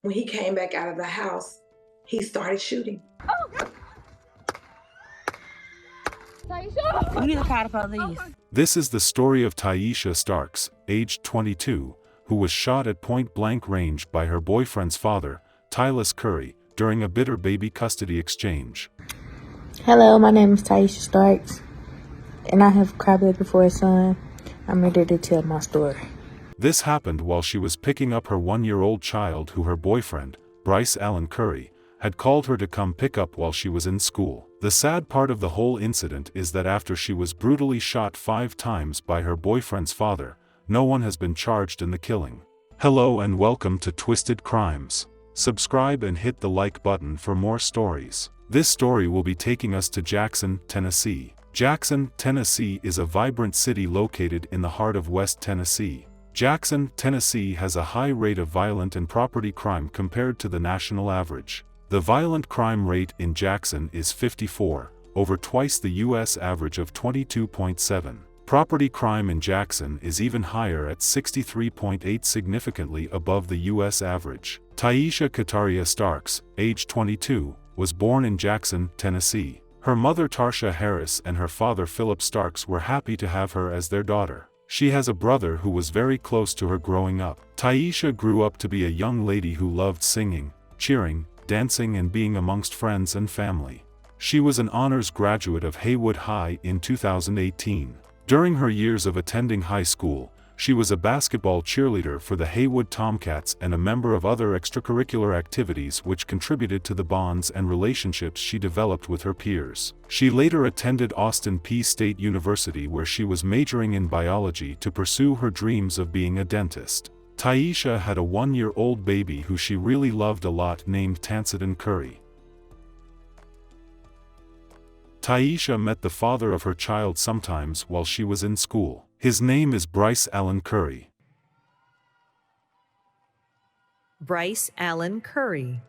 When he came back out of the house, he started shooting. We need to call the police. This is the story of Tyeasha Starks, aged 22, who was shot at point-blank range by her boyfriend's father, Tylus Curry, during a bitter baby custody exchange. Hello, my name is Taisha Starks, and I have crybaby for a son. I'm ready to tell my story. This happened while she was picking up her one-year-old child who her boyfriend, Bryce Allen Curry, had called her to come pick up while she was in school. The sad part of the whole incident is that after she was brutally shot 5 times by her boyfriend's father, no one has been charged in the killing. Hello and welcome to Twisted Crimes. Subscribe and hit the like button for more stories. This story will be taking us to Jackson, Tennessee. Jackson, Tennessee is a vibrant city located in the heart of West Tennessee. Jackson, Tennessee has a high rate of violent and property crime compared to the national average. The violent crime rate in Jackson is 54, over twice the U.S. average of 22.7. Property crime in Jackson is even higher at 63.8, significantly above the U.S. average. Tyeasha Starks, age 22, was born in Jackson, Tennessee. Her mother Taisha Harris and her father Philip Starks were happy to have her as their daughter. She has a brother who was very close to her growing up. Tyeasha grew up to be a young lady who loved singing, cheering, dancing and being amongst friends and family. She was an honors graduate of Haywood High in 2018. During her years of attending high school, she was a basketball cheerleader for the Haywood Tomcats and a member of other extracurricular activities which contributed to the bonds and relationships she developed with her peers. She later attended Austin Peay State University where she was majoring in biology to pursue her dreams of being a dentist. Tyeasha had a 1-year-old baby who she really loved a lot named Taisha Curry. Tyeasha met the father of her child sometimes while she was in school. His name is Bryce Allen Curry. Bryce Allen Curry.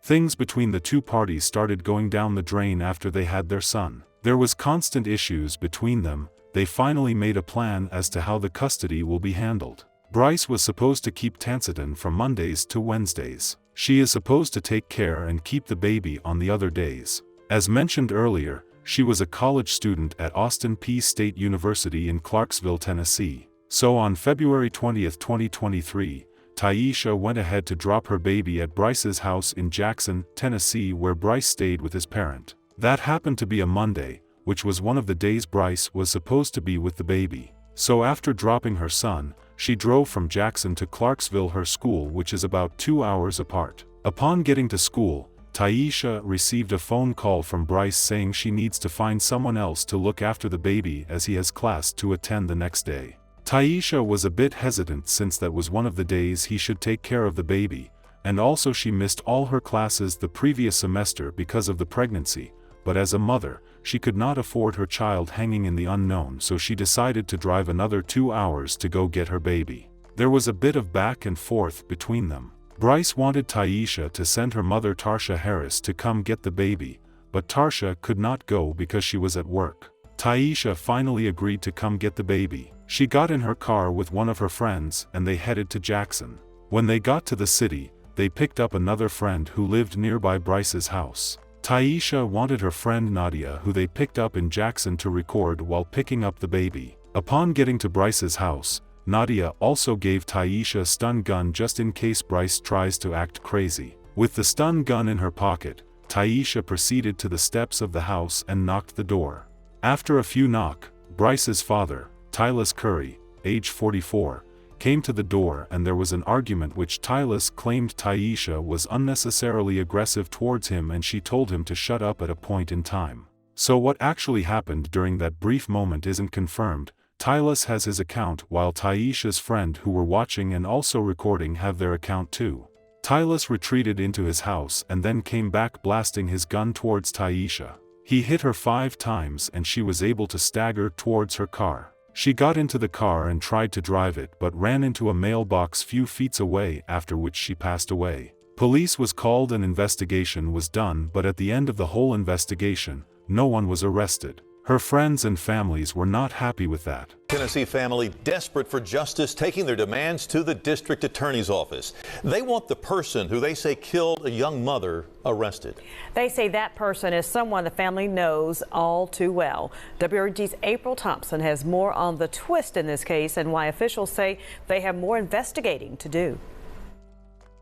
Things between the two parties started going down the drain after they had their son. There was constant issues between them. They finally made a plan as to how the custody will be handled. Bryce was supposed to keep Taisha from Mondays to Wednesdays. She is supposed to take care and keep the baby on the other days. As mentioned earlier, she was a college student at Austin Peay State University in Clarksville, Tennessee. So on February 20, 2023, Tyeasha went ahead to drop her baby at Bryce's house in Jackson, Tennessee where Bryce stayed with his parent. That happened to be a Monday, which was one of the days Bryce was supposed to be with the baby. So after dropping her son, she drove from Jackson to Clarksville, her school, which is about 2 hours apart. Upon getting to school, Tyeasha received a phone call from Bryce saying she needs to find someone else to look after the baby as he has class to attend the next day. Tyeasha was a bit hesitant since that was one of the days he should take care of the baby, and also she missed all her classes the previous semester because of the pregnancy, but as a mother, she could not afford her child hanging in the unknown, so she decided to drive another 2 hours to go get her baby. There was a bit of back and forth between them. Bryce wanted Tyeasha to send her mother Taisha Harris to come get the baby, but Taisha could not go because she was at work. Tyeasha finally agreed to come get the baby. She got in her car with one of her friends and they headed to Jackson. When they got to the city, they picked up another friend who lived nearby Bryce's house. Tyeasha wanted her friend Nadia, who they picked up in Jackson, to record while picking up the baby. Upon getting to Bryce's house, Nadia also gave Tyeasha a stun gun just in case Bryce tries to act crazy. With the stun gun in her pocket, Tyeasha proceeded to the steps of the house and knocked the door. After a few knocks, Bryce's father, Tylus Curry, age 44, came to the door and there was an argument which Tylus claimed Tyeasha was unnecessarily aggressive towards him and she told him to shut up at a point in time. So what actually happened during that brief moment isn't confirmed. Tylus has his account while Tyeasha's friend who were watching and also recording have their account too. Tylus retreated into his house and then came back blasting his gun towards Tyeasha. He hit her 5 times and she was able to stagger towards her car. She got into the car and tried to drive it but ran into a mailbox few feet away, after which she passed away. Police was called and investigation was done, but at the end of the whole investigation, no one was arrested. Her friends and families were not happy with that. Tennessee family desperate for justice, taking their demands to the district attorney's office. They want the person who they say killed a young mother arrested. They say that person is someone the family knows all too well. WRG's April Thompson has more on the twist in this case and why officials say they have more investigating to do.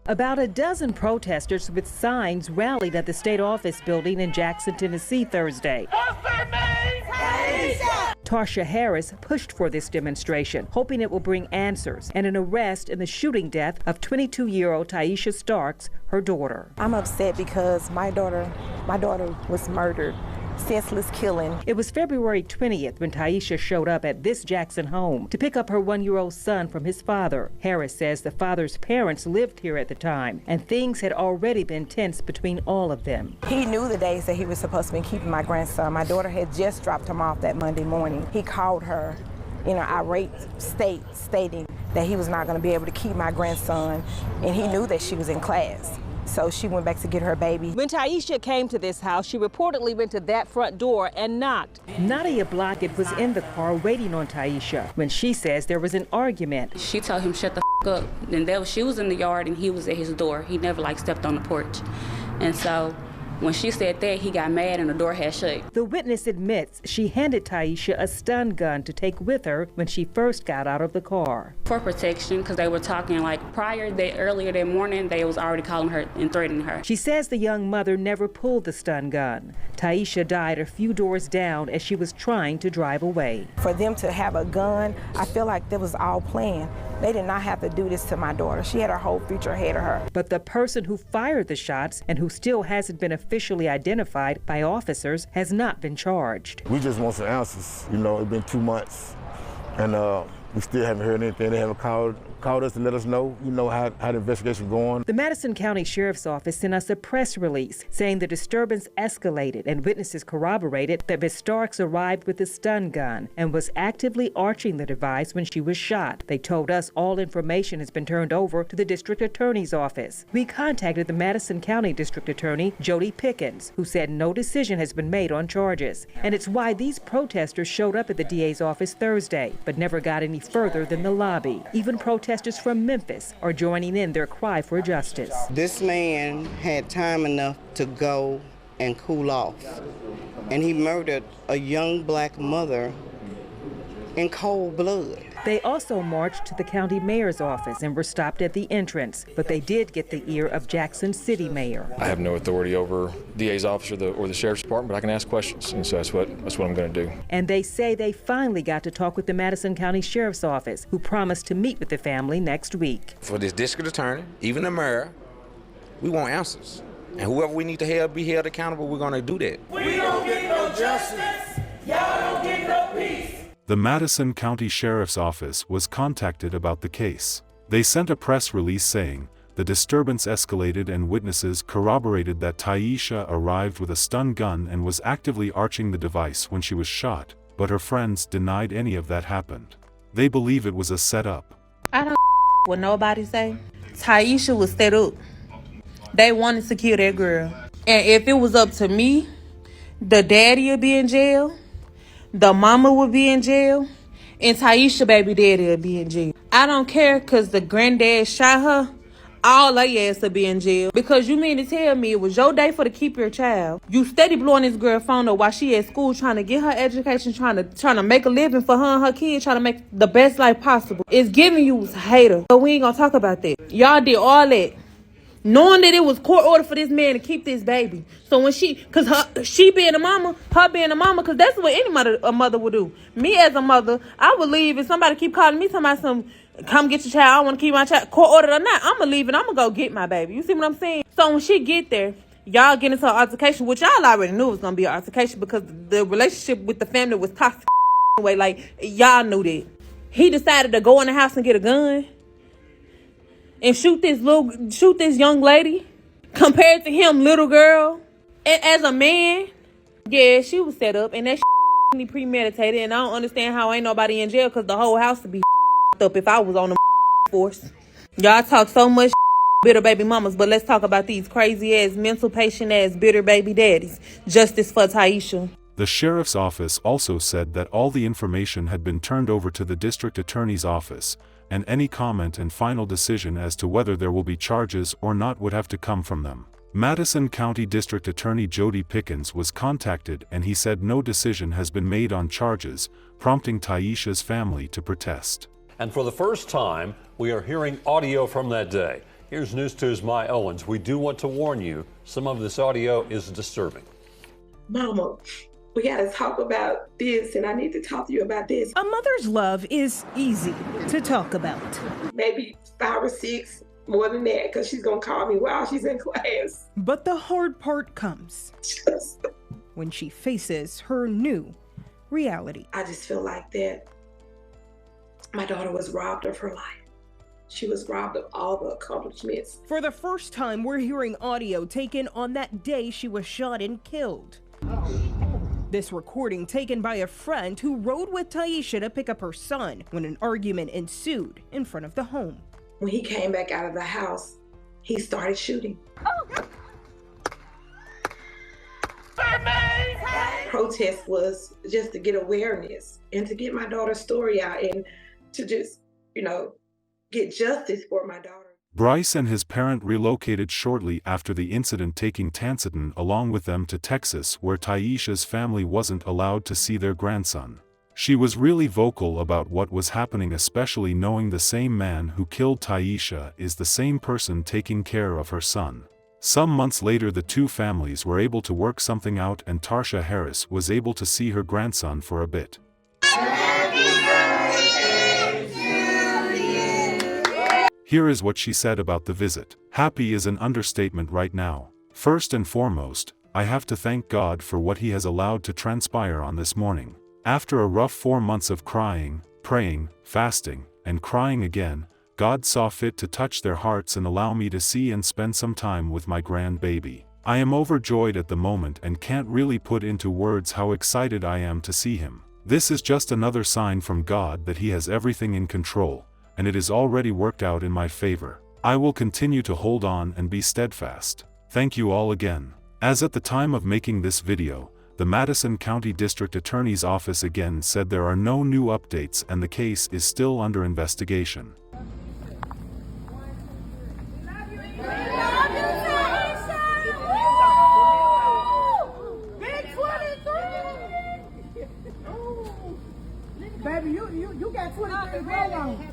About a dozen protesters with signs rallied at the state office building in Jackson, Tennessee Thursday. Taisha Harris pushed for this demonstration, hoping it will bring answers and an arrest in the shooting death of 22-year-old Tyeasha Starks, her daughter. I'm upset because my daughter was murdered. Senseless killing. It was February 20th when Taisha showed up at this Jackson home to pick up her 1-year-old son from his father. Harris says the father's parents lived here at the time, and things had already been tense between all of them. He knew the days that he was supposed to be keeping my grandson. My daughter had just dropped him off that Monday morning. He called her in an irate state, stating that he was not going to be able to keep my grandson, and he knew that she was in class. So she went back to get her baby. When Tyeasha came to this house, she reportedly went to that front door and knocked. Nadia Blockett was in the car waiting on Taisha when she says there was an argument. She told him shut the up, and she was in the yard and he was at his door. He never stepped on the porch. And so when she said that, he got mad and the door had shut. The witness admits she handed Taisha a stun gun to take with her when she first got out of the car. For protection, because they were talking earlier that morning, they was already calling her and threatening her. She says the young mother never pulled the stun gun. Taisha died a few doors down as she was trying to drive away. For them to have a gun, I feel like that was all planned. They did not have to do this to my daughter. She had her whole future ahead of her. But the person who fired the shots and who still hasn't been officially identified by officers has not been charged. We just want some answers. You know, it's been 2 months, and we still haven't heard anything. They haven't called us to let us know, how the investigation going. The Madison County Sheriff's Office sent us a press release saying the disturbance escalated and witnesses corroborated that Ms. Starks arrived with a stun gun and was actively arching the device when she was shot. They told us all information has been turned over to the district attorney's office. We contacted the Madison County District Attorney, Jody Pickens, who said no decision has been made on charges. And it's why these protesters showed up at the DA's office Thursday, but never got any further than the lobby. Even protesters from Memphis are joining in their cry for justice. This man had time enough to go and cool off, and he murdered a young black mother in cold blood. They also marched to the county mayor's office and were stopped at the entrance, but they did get the ear of Jackson City Mayor. I have no authority over DA's office or the sheriff's department, but I can ask questions, and so that's what I'm going to do. And they say they finally got to talk with the Madison County Sheriff's Office, who promised to meet with the family next week. For this district attorney, even the mayor, we want answers. And whoever we need to be held accountable, we're going to do that. We don't get no justice. Y'all don't get no peace. The Madison County Sheriff's Office was contacted about the case. They sent a press release saying, the disturbance escalated and witnesses corroborated that Tyeasha arrived with a stun gun and was actively arching the device when she was shot, but her friends denied any of that happened. They believe it was a setup. I don't what nobody say. Tyeasha was set up. They wanted to kill that girl. And if it was up to me, the daddy would be in jail. The mama would be in jail, and Tyeasha baby daddy would be in jail. I don't care because the granddad shot her. All their ass would be in jail. Because you mean to tell me it was your day for to keep your child. You steady blowing this girl phone up while she at school trying to get her education, trying to make a living for her and her kids, trying to make the best life possible. It's giving you a hater. But we ain't gonna talk about that. Y'all did all that, knowing that it was court order for this man to keep this baby. So when she being a mama, her being a mama, because that's what any a mother would do. Me as a mother, I would leave if somebody keep calling me talking about come get your child, I want to keep my child, court order or not, I'm going to leave and I'm going to go get my baby. You see what I'm saying? So when she get there, y'all get into an altercation, which y'all already knew was going to be an altercation because the relationship with the family was toxic anyway. Y'all knew that. He decided to go in the house and get a gun and shoot this young lady compared to him, little girl. And as a man, yeah, she was set up and that premeditated, and I don't understand how ain't nobody in jail because the whole house would be up if I was on the force. Y'all talk so much bitter baby mamas, but let's talk about these crazy ass mental patient ass bitter baby daddies. Justice for Tyeasha. The sheriff's office also said that all the information had been turned over to the district attorney's office, and any comment and final decision as to whether there will be charges or not would have to come from them. Madison County District Attorney Jody Pickens was contacted and he said no decision has been made on charges, prompting Tyeasha's family to protest. And for the first time, we are hearing audio from that day. Here's News 2's My Owens. We do want to warn you, some of this audio is disturbing. Mama, we got to talk about this, and I need to talk to you about this. A mother's love is easy to talk about. Maybe 5 or 6, more than that, because she's going to call me while she's in class. But the hard part comes when she faces her new reality. I just feel like that my daughter was robbed of her life. She was robbed of all the accomplishments. For the first time, we're hearing audio taken on that day she was shot and killed. This recording taken by a friend who rode with Tyeasha to pick up her son when an argument ensued in front of the home. When he came back out of the house, he started shooting. Protest was just to get awareness and to get my daughter's story out and to just, get justice for my daughter. Bryce and his parent relocated shortly after the incident, taking Tansitan along with them to Texas, where Tyeasha's family wasn't allowed to see their grandson. She was really vocal about what was happening, especially knowing the same man who killed Tyeasha is the same person taking care of her son. Some months later, the two families were able to work something out and Taisha Harris was able to see her grandson for a bit. Here is what she said about the visit. Happy is an understatement right now. First and foremost, I have to thank God for what He has allowed to transpire on this morning. After a rough 4 months of crying, praying, fasting, and crying again, God saw fit to touch their hearts and allow me to see and spend some time with my grandbaby. I am overjoyed at the moment and can't really put into words how excited I am to see him. This is just another sign from God that He has everything in control, and it is already worked out in my favor. I will continue to hold on and be steadfast. Thank you all again. As at the time of making this video, the Madison County District Attorney's Office again said there are no new updates and the case is still under investigation. Baby, you got 23 very long.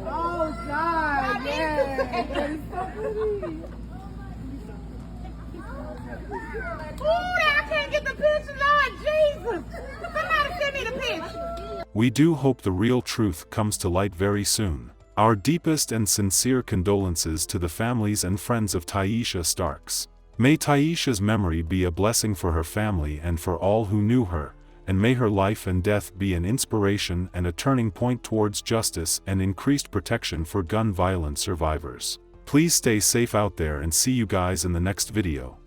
Oh, God, yeah. That is so pretty. Ooh, I can't get the picture, Lord Jesus. Somebody send me the picture. We do hope the real truth comes to light very soon. Our deepest and sincere condolences to the families and friends of Tyeasha Starks. May Tyeasha's memory be a blessing for her family and for all who knew her, and may her life and death be an inspiration and a turning point towards justice and increased protection for gun violence survivors. Please stay safe out there and see you guys in the next video.